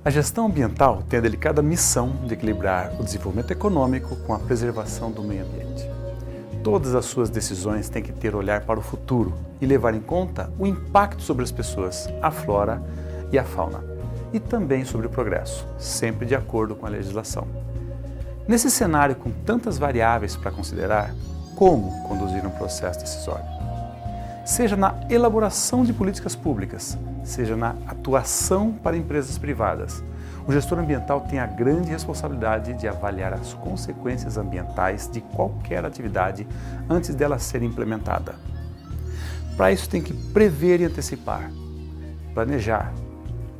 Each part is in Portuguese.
A gestão ambiental tem a delicada missão de equilibrar o desenvolvimento econômico com a preservação do meio ambiente. Todas as suas decisões têm que ter olhar para o futuro e levar em conta o impacto sobre as pessoas, a flora e a fauna, e também sobre o progresso, sempre de acordo com a legislação. Nesse cenário com tantas variáveis para considerar, como conduzir um processo decisório? Seja na elaboração de políticas públicas, seja na atuação para empresas privadas, o gestor ambiental tem a grande responsabilidade de avaliar as consequências ambientais de qualquer atividade antes dela ser implementada. Para isso tem que prever e antecipar, planejar,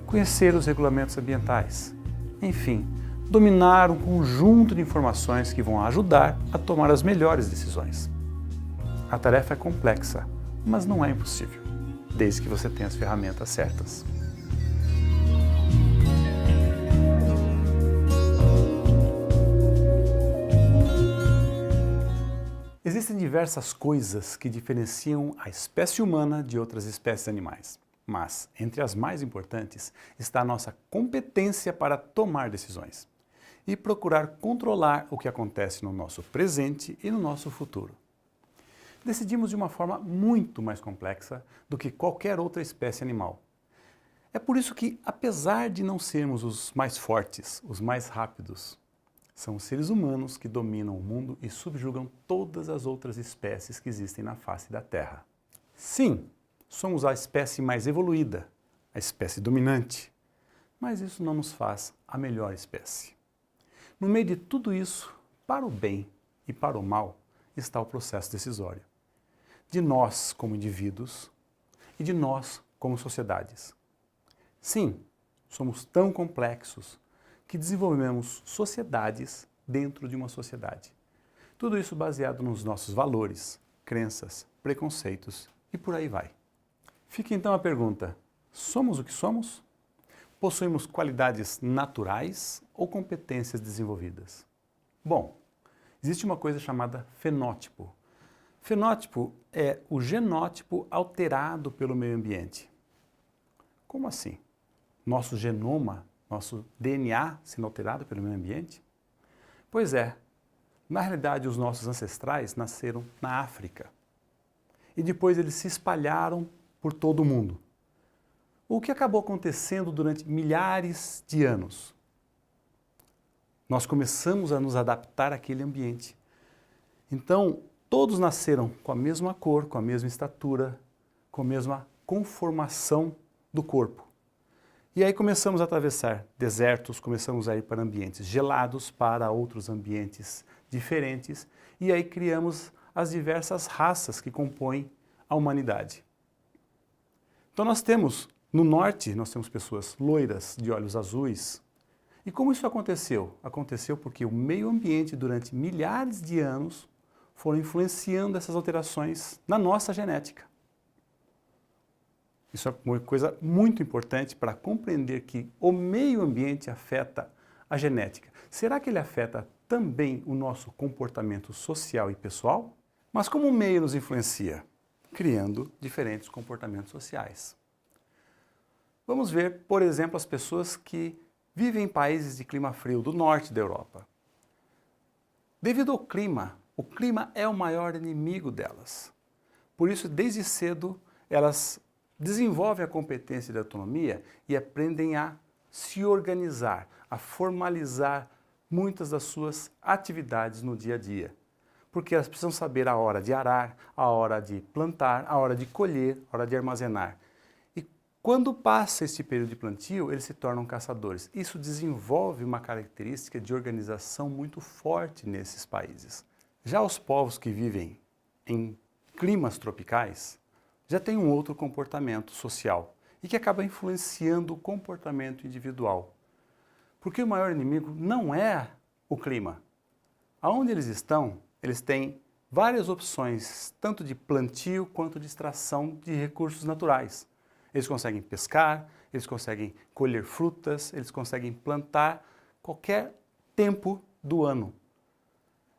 conhecer os regulamentos ambientais, enfim, dominar um conjunto de informações que vão ajudar a tomar as melhores decisões. A tarefa é complexa, mas não é impossível, desde que você tenha as ferramentas certas. Existem diversas coisas que diferenciam a espécie humana de outras espécies animais, mas entre as mais importantes está a nossa competência para tomar decisões e procurar controlar o que acontece no nosso presente e no nosso futuro. Decidimos de uma forma muito mais complexa do que qualquer outra espécie animal. É por isso que, apesar de não sermos os mais fortes, os mais rápidos, são os seres humanos que dominam o mundo e subjugam todas as outras espécies que existem na face da Terra. Sim, somos a espécie mais evoluída, a espécie dominante, mas isso não nos faz a melhor espécie. No meio de tudo isso, para o bem e para o mal, está o processo decisório. De nós como indivíduos e de nós como sociedades. Sim, somos tão complexos que desenvolvemos sociedades dentro de uma sociedade. Tudo isso baseado nos nossos valores, crenças, preconceitos e por aí vai. Fica então a pergunta: somos o que somos? Possuímos qualidades naturais ou competências desenvolvidas? Bom, existe uma coisa chamada fenótipo. Fenótipo é o genótipo alterado pelo meio ambiente. Como assim? Nosso genoma, nosso DNA sendo alterado pelo meio ambiente? Pois é, na realidade os nossos ancestrais nasceram na África e depois eles se espalharam por todo o mundo. O que acabou acontecendo durante milhares de anos? Nós começamos a nos adaptar àquele ambiente. Então, todos nasceram com a mesma cor, com a mesma estatura, com a mesma conformação do corpo. E aí começamos a atravessar desertos, começamos a ir para ambientes gelados, para outros ambientes diferentes, e aí criamos as diversas raças que compõem a humanidade. Então nós temos, no norte, nós temos pessoas loiras, de olhos azuis. E como isso aconteceu? Aconteceu porque o meio ambiente, durante milhares de anos, foram influenciando essas alterações na nossa genética. Isso é uma coisa muito importante para compreender que o meio ambiente afeta a genética. Será que ele afeta também o nosso comportamento social e pessoal? Mas como o meio nos influencia? Criando diferentes comportamentos sociais. Vamos ver, por exemplo, as pessoas que vivem em países de clima frio do norte da Europa. Devido ao clima, o clima é o maior inimigo delas. Por isso, desde cedo, elas desenvolvem a competência de autonomia e aprendem a se organizar, a formalizar muitas das suas atividades no dia a dia. Porque elas precisam saber a hora de arar, a hora de plantar, a hora de colher, a hora de armazenar. E quando passa esse período de plantio, eles se tornam caçadores. Isso desenvolve uma característica de organização muito forte nesses países. Já os povos que vivem em climas tropicais já têm um outro comportamento social e que acaba influenciando o comportamento individual. Porque o maior inimigo não é o clima. Aonde eles estão, eles têm várias opções, tanto de plantio quanto de extração de recursos naturais. Eles conseguem pescar, eles conseguem colher frutas, eles conseguem plantar qualquer tempo do ano.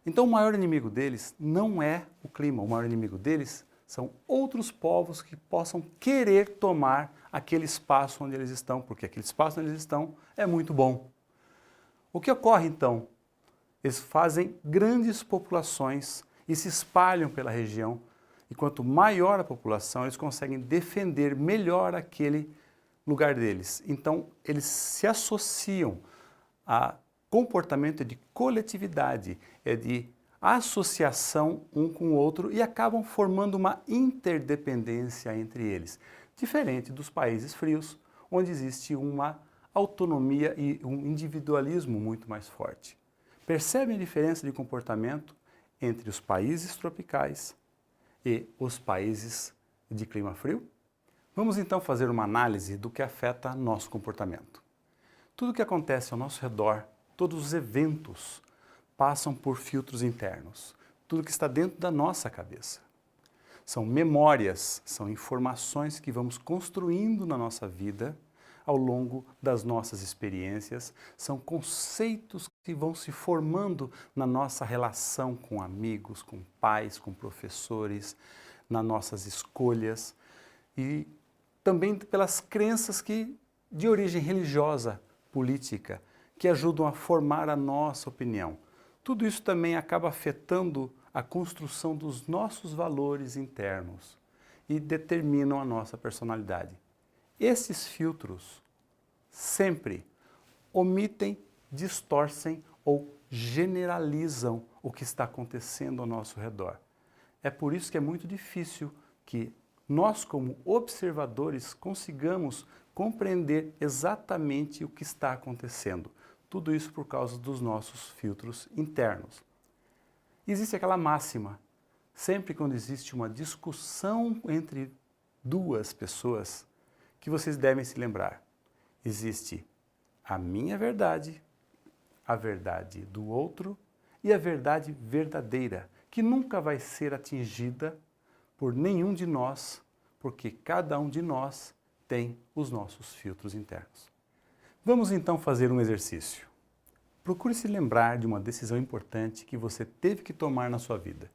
Então o maior inimigo deles não é o clima, o maior inimigo deles São outros povos que possam querer tomar aquele espaço onde eles estão, porque aquele espaço onde eles estão é muito bom. O que ocorre então? Eles fazem grandes populações e se espalham pela região, e quanto maior a população, eles conseguem defender melhor aquele lugar deles. Então, eles se associam a comportamento de coletividade, é de associação um com o outro e acabam formando uma interdependência entre eles, diferente dos países frios, onde existe uma autonomia e um individualismo muito mais forte. Percebem a diferença de comportamento entre os países tropicais e os países de clima frio? Vamos então fazer uma análise do que afeta nosso comportamento. Tudo o que acontece ao nosso redor, todos os eventos, passam por filtros internos. Tudo que está dentro da nossa cabeça. São memórias, são informações que vamos construindo na nossa vida ao longo das nossas experiências, são conceitos que vão se formando na nossa relação com amigos, com pais, com professores, nas nossas escolhas e também pelas crenças de origem religiosa, política, que ajudam a formar a nossa opinião. Tudo isso também acaba afetando a construção dos nossos valores internos e determinam a nossa personalidade. Esses filtros sempre omitem, distorcem ou generalizam o que está acontecendo ao nosso redor. É por isso que é muito difícil que nós, como observadores, consigamos compreender exatamente o que está acontecendo. Tudo isso por causa dos nossos filtros internos. Existe aquela máxima, sempre quando existe uma discussão entre duas pessoas, que vocês devem se lembrar. Existe a minha verdade, a verdade do outro e a verdade verdadeira, que nunca vai ser atingida por nenhum de nós, porque cada um de nós tem os nossos filtros internos. Vamos então fazer um exercício. Procure se lembrar de uma decisão importante que você teve que tomar na sua vida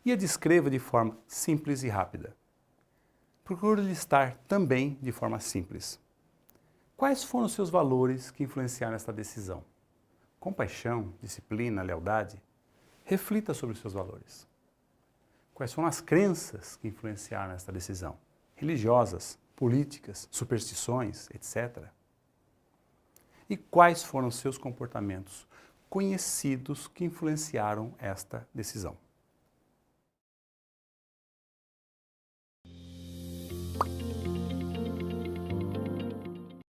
e a descreva de forma simples e rápida. Procure listar também de forma simples. Quais foram os seus valores que influenciaram esta decisão? Compaixão, disciplina, lealdade? Reflita sobre os seus valores. Quais foram as crenças que influenciaram esta decisão? Religiosas, políticas, superstições, etc. E quais foram os seus comportamentos conhecidos que influenciaram esta decisão?